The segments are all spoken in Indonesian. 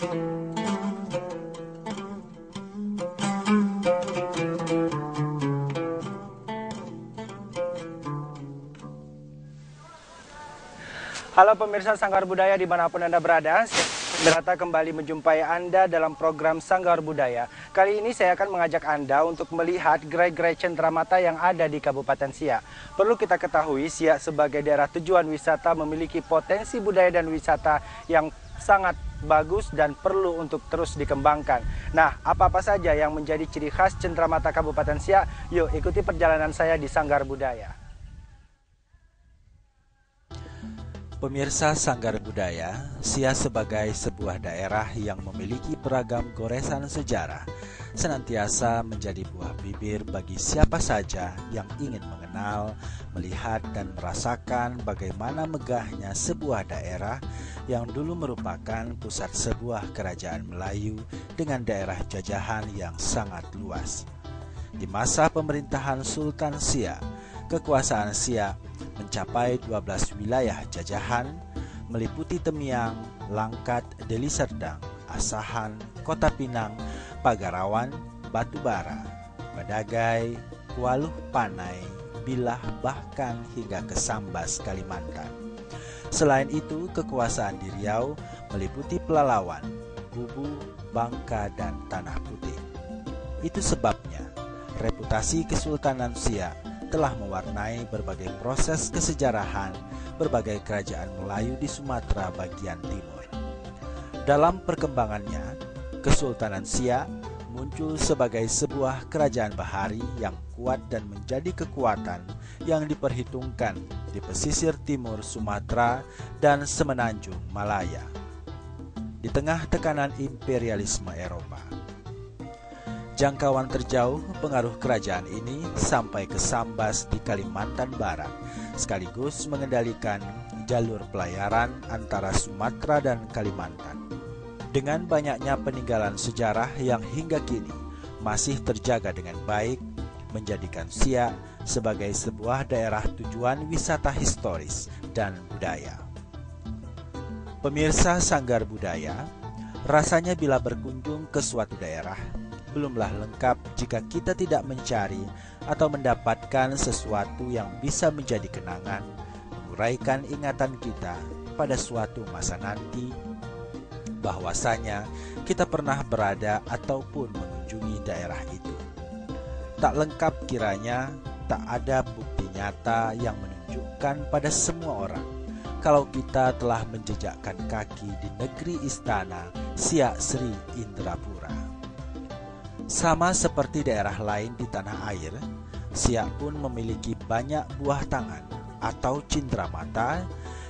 Halo pemirsa Sanggar Budaya dimanapun Anda berada, Berata kembali menjumpai Anda dalam program Sanggar Budaya. Kali ini saya akan mengajak Anda untuk melihat gerai-gerai cenderamata yang ada di Kabupaten Siak. Perlu kita ketahui, Siak sebagai daerah tujuan wisata memiliki potensi budaya dan wisata yang sangat bagus dan perlu untuk terus dikembangkan. Nah, apa-apa saja yang menjadi ciri khas cenderamata Kabupaten Siak? Yuk ikuti perjalanan saya di Sanggar Budaya. Pemirsa Sanggar Budaya, Siak sebagai sebuah daerah yang memiliki beragam goresan sejarah, senantiasa menjadi buah bibir bagi siapa saja yang ingin mengenal, melihat, dan merasakan bagaimana megahnya sebuah daerah yang dulu merupakan pusat sebuah kerajaan Melayu dengan daerah jajahan yang sangat luas. Di masa pemerintahan Sultan Siak, kekuasaan Siak mencapai 12 wilayah jajahan, meliputi Temiang, Langkat, Deli Serdang, Asahan, Kota Pinang, Pagarawan, Batubara, Badagai, Kualuh Panai, Bilah, bahkan hingga ke Sambas, Kalimantan. Selain itu, kekuasaan di Riau meliputi Pelalawan, Kubu, Bangka, dan Tanah Putih. Itu sebabnya reputasi Kesultanan Siak telah mewarnai berbagai proses kesejarahan berbagai kerajaan Melayu di Sumatera bagian timur. Dalam perkembangannya, Kesultanan Siak muncul sebagai sebuah kerajaan bahari yang kuat dan menjadi kekuatan yang diperhitungkan di pesisir timur Sumatera dan semenanjung Malaya. Di tengah tekanan imperialisme Eropa, jangkauan terjauh pengaruh kerajaan ini sampai ke Sambas di Kalimantan Barat, sekaligus mengendalikan jalur pelayaran antara Sumatera dan Kalimantan. Dengan banyaknya peninggalan sejarah yang hingga kini masih terjaga dengan baik, menjadikan Siak sebagai sebuah daerah tujuan wisata historis dan budaya. Pemirsa Sanggar Budaya, rasanya bila berkunjung ke suatu daerah, belumlah lengkap jika kita tidak mencari atau mendapatkan sesuatu yang bisa menjadi kenangan, menguraikan ingatan kita pada suatu masa nanti, bahwasanya kita pernah berada ataupun mengunjungi daerah itu. Tak lengkap kiranya tak ada bukti nyata yang menunjukkan pada semua orang kalau kita telah menjejakkan kaki di negeri istana Siak Sri Indrapura. Sama seperti daerah lain di tanah air, Siak pun memiliki banyak buah tangan atau cindramata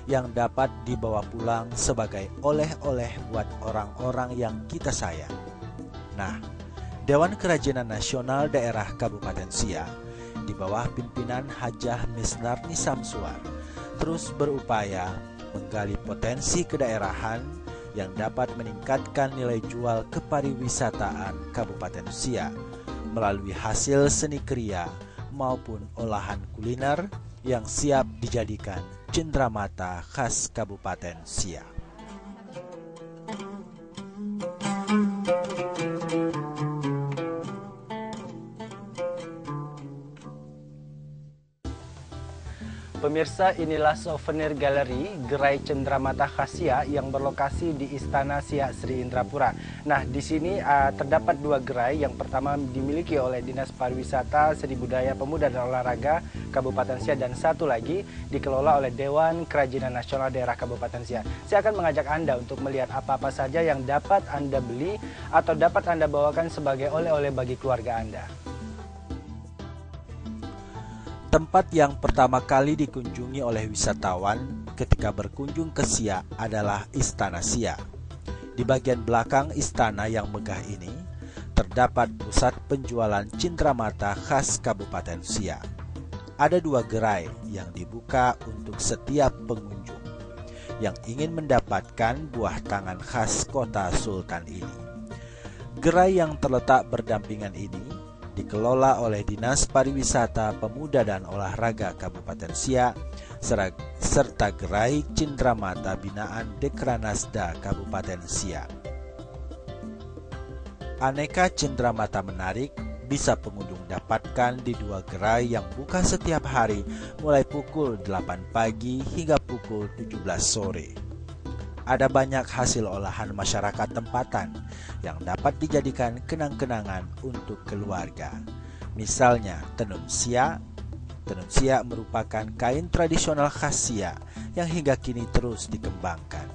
yang dapat dibawa pulang sebagai oleh-oleh buat orang-orang yang kita sayang. Nah, Dewan Kerajinan Nasional Daerah Kabupaten Siak di bawah pimpinan Hajah Misnarni Samsuar terus berupaya menggali potensi kedaerahan yang dapat meningkatkan nilai jual kepariwisataan Kabupaten Siak melalui hasil seni kriya maupun olahan kuliner yang siap dijadikan cenderamata khas Kabupaten Siak. Pemirsa, inilah souvenir galeri gerai cenderamata khas Siak yang berlokasi di Istana Siak Sri Indrapura. Nah, di sini terdapat dua gerai. Yang pertama dimiliki oleh Dinas Pariwisata, Seni Budaya, Pemuda dan Olahraga Kabupaten Siak, dan satu lagi dikelola oleh Dewan Kerajinan Nasional Daerah Kabupaten Siak. Saya akan mengajak Anda untuk melihat apa-apa saja yang dapat Anda beli atau dapat Anda bawakan sebagai oleh-oleh bagi keluarga Anda. Tempat yang pertama kali dikunjungi oleh wisatawan ketika berkunjung ke Siak adalah Istana Siak. Di bagian belakang istana yang megah ini terdapat pusat penjualan cindramata khas Kabupaten Siak. Ada dua gerai yang dibuka untuk setiap pengunjung yang ingin mendapatkan buah tangan khas kota Sultan ini. Gerai yang terletak berdampingan ini dikelola oleh Dinas Pariwisata, Pemuda dan Olahraga Kabupaten Siak serta gerai cindramata binaan Dekranasda Kabupaten Siak. Aneka cenderamata menarik bisa pengunjung dapatkan di 2 gerai yang buka setiap hari mulai pukul 8 pagi hingga pukul 17 sore. Ada banyak hasil olahan masyarakat tempatan yang dapat dijadikan kenang-kenangan untuk keluarga. Misalnya tenun siak. Tenun siak merupakan kain tradisional khas Siak yang hingga kini terus dikembangkan.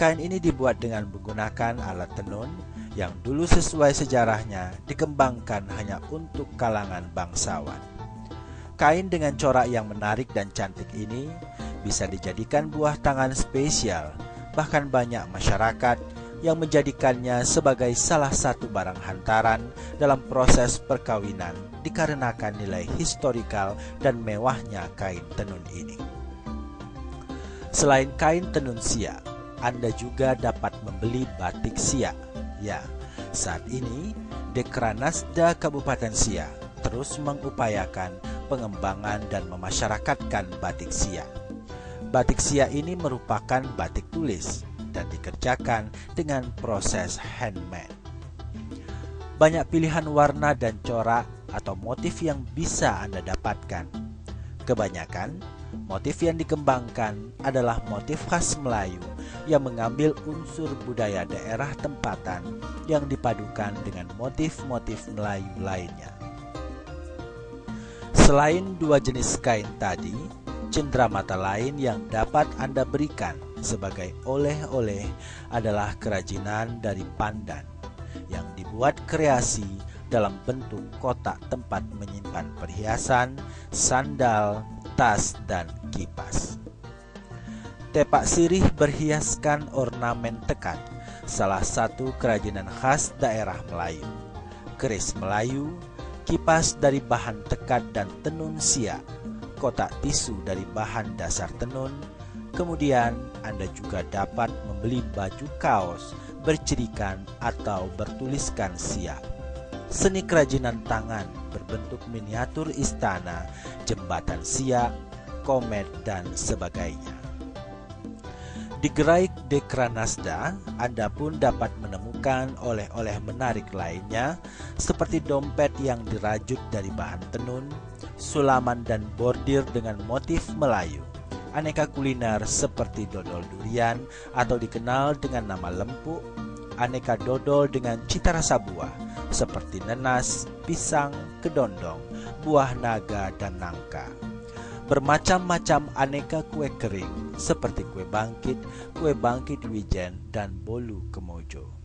Kain ini dibuat dengan menggunakan alat tenun yang dulu sesuai sejarahnya dikembangkan hanya untuk kalangan bangsawan. Kain dengan corak yang menarik dan cantik ini bisa dijadikan buah tangan spesial, bahkan banyak masyarakat yang menjadikannya sebagai salah satu barang hantaran dalam proses perkawinan dikarenakan nilai historikal dan mewahnya kain tenun ini. Selain kain tenun siak, Anda juga dapat membeli batik siak. Ya, saat ini Dekranasda Kabupaten Siak terus mengupayakan pengembangan dan memasyarakatkan batik siak. Batik siak ini merupakan batik tulis dan dikerjakan dengan proses handmade. Banyak pilihan warna dan corak atau motif yang bisa Anda dapatkan. Kebanyakan motif yang dikembangkan adalah motif khas Melayu yang mengambil unsur budaya daerah tempatan yang dipadukan dengan motif-motif Melayu lainnya. Selain 2 jenis kain tadi, cenderamata lain yang dapat Anda berikan sebagai oleh-oleh adalah kerajinan dari pandan yang dibuat kreasi dalam bentuk kotak tempat menyimpan perhiasan, sandal, tas, dan kipas. Tepak sirih berhiaskan ornamen tekat, salah satu kerajinan khas daerah Melayu. Keris Melayu, kipas dari bahan tekat dan tenun siak, kotak tisu dari bahan dasar tenun. Kemudian Anda juga dapat membeli baju kaos bercirikan atau bertuliskan siak. Seni kerajinan tangan berbentuk miniatur istana, jembatan siak, komet, dan sebagainya. Di gerai Dekranasda, Anda pun dapat menemukan oleh-oleh menarik lainnya seperti dompet yang dirajut dari bahan tenun, sulaman dan bordir dengan motif Melayu, aneka kuliner seperti dodol durian atau dikenal dengan nama lempuk, aneka dodol dengan cita rasa buah seperti nenas, pisang, kedondong, buah naga, dan nangka. Bermacam-macam aneka kue kering seperti kue bangkit wijen, dan bolu kemojo.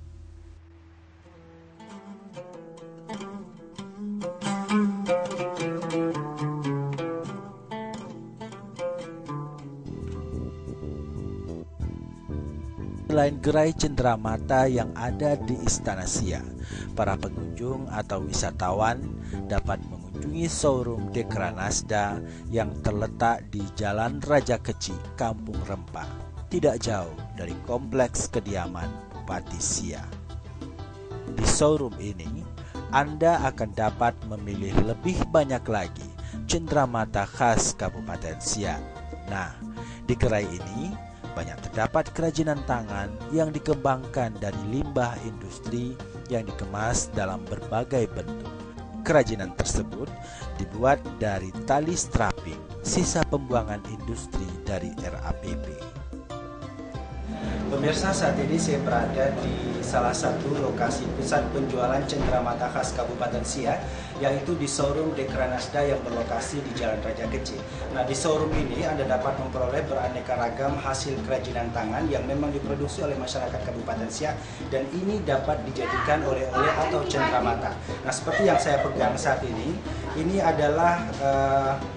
Selain gerai cenderamata yang ada di Istana Siak, para pengunjung atau wisatawan dapat mengunjungi showroom Dekranasda yang terletak di Jalan Raja Kecil, Kampung Rempah, tidak jauh dari kompleks kediaman Bupati Siak. Di showroom ini, Anda akan dapat memilih lebih banyak lagi cenderamata khas Kabupaten Siak. Nah, di gerai ini banyak terdapat kerajinan tangan yang dikembangkan dari limbah industri yang dikemas dalam berbagai bentuk. Kerajinan tersebut dibuat dari tali strapping, sisa pembuangan industri dari RAPP. Pemirsa, saat ini saya berada di salah satu lokasi pusat penjualan cenderamata khas Kabupaten Siak, yaitu di showroom Dekranasda yang berlokasi di Jalan Raja Kecil. Nah, di showroom ini Anda dapat memperoleh beraneka ragam hasil kerajinan tangan yang memang diproduksi oleh masyarakat Kabupaten Siak, dan ini dapat dijadikan oleh-oleh atau cenderamata. Nah, seperti yang saya pegang saat ini adalah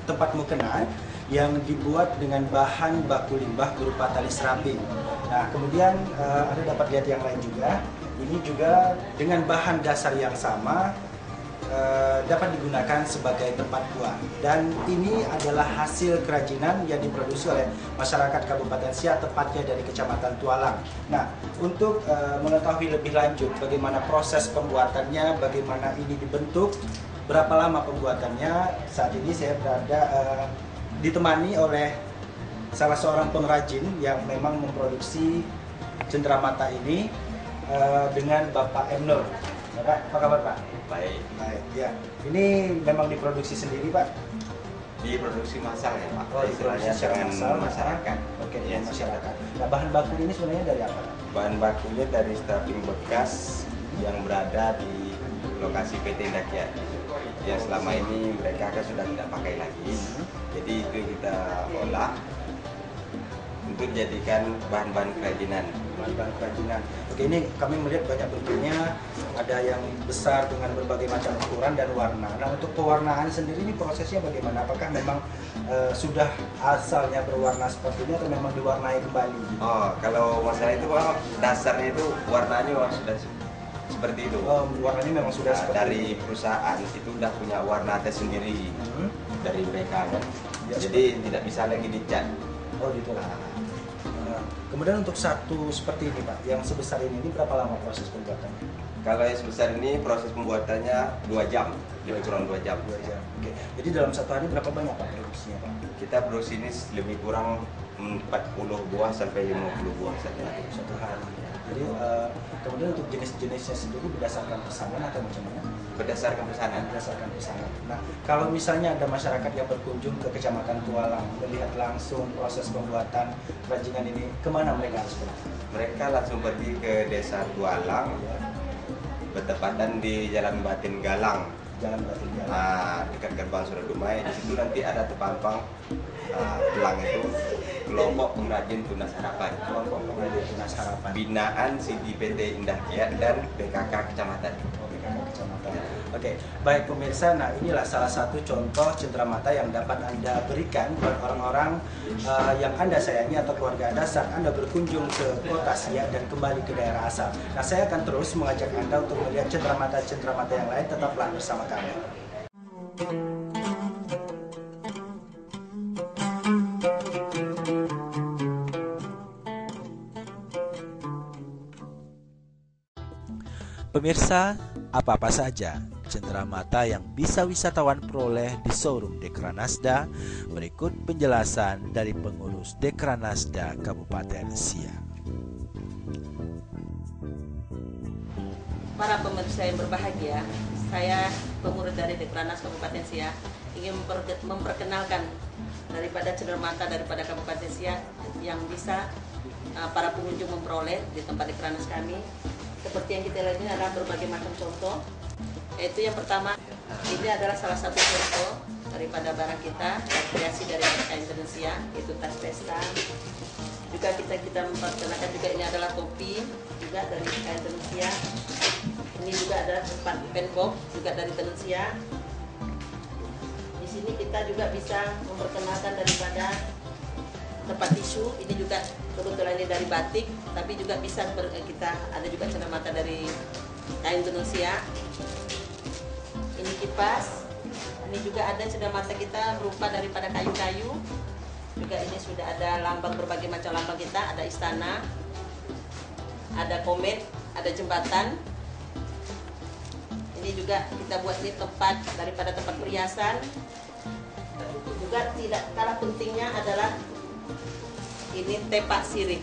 tempat mukena yang dibuat dengan bahan baku limbah berupa tali strapping. Nah, kemudian Anda dapat lihat yang lain juga. Ini juga dengan bahan dasar yang sama dapat digunakan sebagai tempat buah. Dan ini adalah hasil kerajinan yang diproduksi oleh masyarakat Kabupaten Siak, tepatnya dari Kecamatan Tualang. Nah, untuk mengetahui lebih lanjut bagaimana proses pembuatannya, bagaimana ini dibentuk, berapa lama pembuatannya, saat ini saya berada ditemani oleh salah seorang pengrajin yang memang memproduksi cenderamata ini dengan Bapak M. Nur. Pak, apa kabar Pak? Baik, Baik, ya. Ini memang diproduksi sendiri Pak? diproduksi massal ya Pak. Oh, diproduksi Istilahnya secara dengan massal. masyarakat. Oke, Ya, dengan masyarakat. Nah, bahan baku ini sebenarnya dari apa? bahan bakunya dari strapping bekas yang berada di lokasi PT Indah Kiat. Yang selama ini mereka kan sudah tidak pakai lagi. Jadi itu kita olah untuk dijadikan bahan-bahan kerajinan. Bahan kerajinan. Oke, ini kami melihat banyak bentuknya, ada yang besar dengan berbagai macam ukuran dan warna. Nah, untuk pewarnaan sendiri ini prosesnya bagaimana? Apakah memang sudah asalnya berwarna seperti ini atau memang diwarnai kembali? Oh, kalau masalah itu Pak, dasarnya itu warnanya Pak, sudah seperti itu. Oh, warnanya memang sudah Nah, seperti dari ini. perusahaan itu udah punya warna tersendiri dari mereka kan. Ya, Jadi tidak bisa lagi dicat. Oh, gitu. Kemudian untuk satu seperti ini Pak, yang sebesar ini berapa lama proses pembuatannya? Kalau yang sebesar ini proses pembuatannya 2 jam, lebih kurang 2 jam. 2 jam. Oke. Jadi dalam satu hari berapa banyak Pak produksinya Pak? Kita produksi ini lebih kurang 40 buah sampai 50 buah saja. Satu hari. Jadi kemudian untuk jenis-jenisnya sendiri berdasarkan pesanan atau macam mana? Berdasarkan pesanan. Berdasarkan pesanan. Nah, kalau misalnya ada masyarakat yang berkunjung ke Kecamatan Tualang melihat langsung proses pembuatan kerajinan ini, kemana mereka harus pergi? Mereka langsung pergi ke Desa Tualang, bertepatan di Jalan Batin Galang. Jalan Batu Jalan. Nah, dekat gerbang Suradumai. Di situ nanti ada terpampang gelang itu kelompok pengrajin tunas harapan. Kelompok pengrajin tunas harapan. Binaan CDPT Indah Kiat dan PKK Kecamatan. Kecamatan. Oke, baik pemirsa. Nah, inilah salah satu contoh cenderamata yang dapat Anda berikan buat orang-orang yang Anda sayangi atau keluarga Anda saat Anda berkunjung ke kota Siak dan kembali ke daerah asal. Nah, saya akan terus mengajak Anda untuk melihat cenderamata-cenderamata yang lain. Tetaplah bersama kami. Pemirsa, apa-apa saja cenderamata yang bisa wisatawan peroleh di showroom Dekranasda? Berikut penjelasan dari pengurus Dekranasda Kabupaten Siak. Para pemirsa yang berbahagia, saya pengurus dari Dekranas Kabupaten Siak ingin memperkenalkan daripada cenderamata daripada Kabupaten Siak yang bisa para pengunjung memperoleh di tempat Dekranas kami. Seperti yang kita lihat ini adalah berbagai macam contoh. Yaitu yang pertama, ini adalah salah satu contoh daripada barang kita, kreasi dari kain tenun Siak, yaitu tas pesta. Juga kita memperkenalkan juga ini adalah topi juga dari kain tenun Siak. Ini juga ada tempat pen box juga dari tenun Siak. Di sini kita juga bisa memperkenalkan daripada tempat tisu. Ini juga kebetulan ini dari batik, tapi juga bisa kita ada juga cenderamata dari kain tenun Siak. Ini kipas. Ini juga ada cenderamata kita berupa daripada kayu-kayu. Juga ini sudah ada lambang, berbagai macam lambang kita. Ada istana, ada komet, ada jembatan. Ini juga kita buat ini tempat daripada tempat perhiasan. Juga tidak kalah pentingnya adalah ini tepak sirih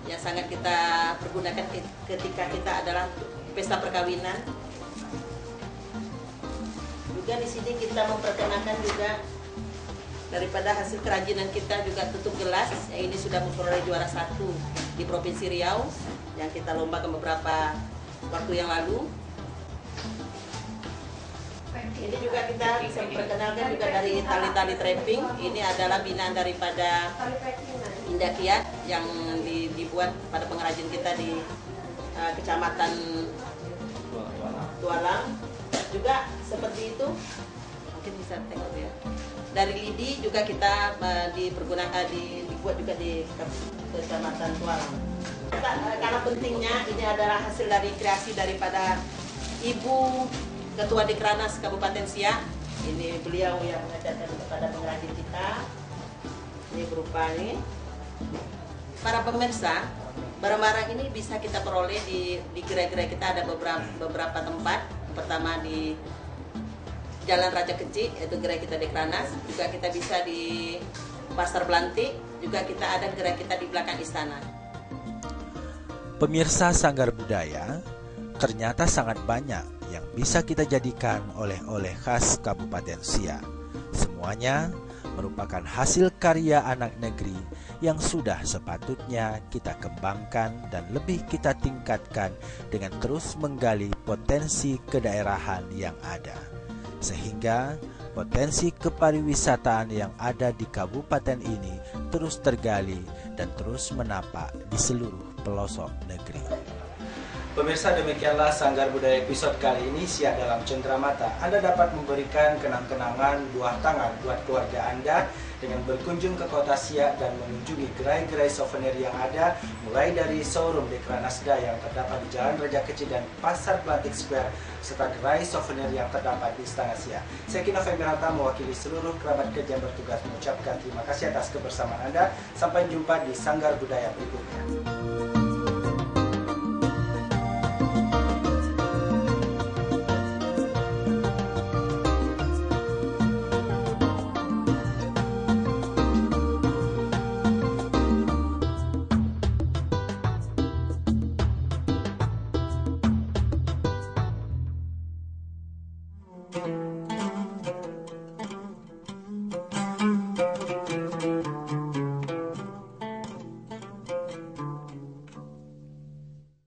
yang sangat kita pergunakan ketika kita adalah pesta perkawinan. Juga di sini kita memperkenalkan juga daripada hasil kerajinan kita juga tutup gelas yang ini sudah memperoleh juara 1 di Provinsi Riau yang kita lombakan beberapa waktu yang lalu. Ini juga kita bisa memperkenalkan juga dari tali-tali trapping. Ini adalah binaan daripada Indah Kiat yang dibuat pada pengrajin kita di Kecamatan Tualang. Juga seperti itu, mungkin bisa tengok ya. Dari lidi juga kita dibuat juga di Kecamatan Tualang. Karena pentingnya ini adalah hasil dari kreasi daripada Ibu Ketua Dekranas Kabupaten Siak. Ini beliau yang mengajarkan kepada pengrajin kita. Ini berupa ini. Para pemirsa, barang-barang ini bisa kita peroleh di gerai-gerai kita. Ada beberapa tempat. Pertama di Jalan Raja Kecil, yaitu gerai kita Dekranas. Juga kita bisa di Pasar Belantik. Juga kita ada gerai kita di belakang istana. Pemirsa Sanggar Budaya, Ternyata sangat banyak yang bisa kita jadikan oleh-oleh khas Kabupaten Siak. Semuanya merupakan hasil karya anak negeri yang sudah sepatutnya kita kembangkan dan lebih kita tingkatkan dengan terus menggali potensi kedaerahan yang ada. Sehingga potensi kepariwisataan yang ada di kabupaten ini terus tergali dan terus menapak di seluruh pelosok negeri. Pemirsa, demikianlah Sanggar Budaya episode kali ini, Siak dalam Cenderamata. Anda dapat memberikan kenang-kenangan buah tangan buat keluarga Anda dengan berkunjung ke kota Siak dan mengunjungi gerai-gerai souvenir yang ada, mulai dari showroom Dekranasda yang terdapat di Jalan Raja Kecil dan Pasar Atlantic Square, serta gerai souvenir yang terdapat di Istana Siak. Saya Kino Femirata mewakili seluruh kerabat kerja yang bertugas mengucapkan terima kasih atas kebersamaan Anda. Sampai jumpa di Sanggar Budaya berikutnya.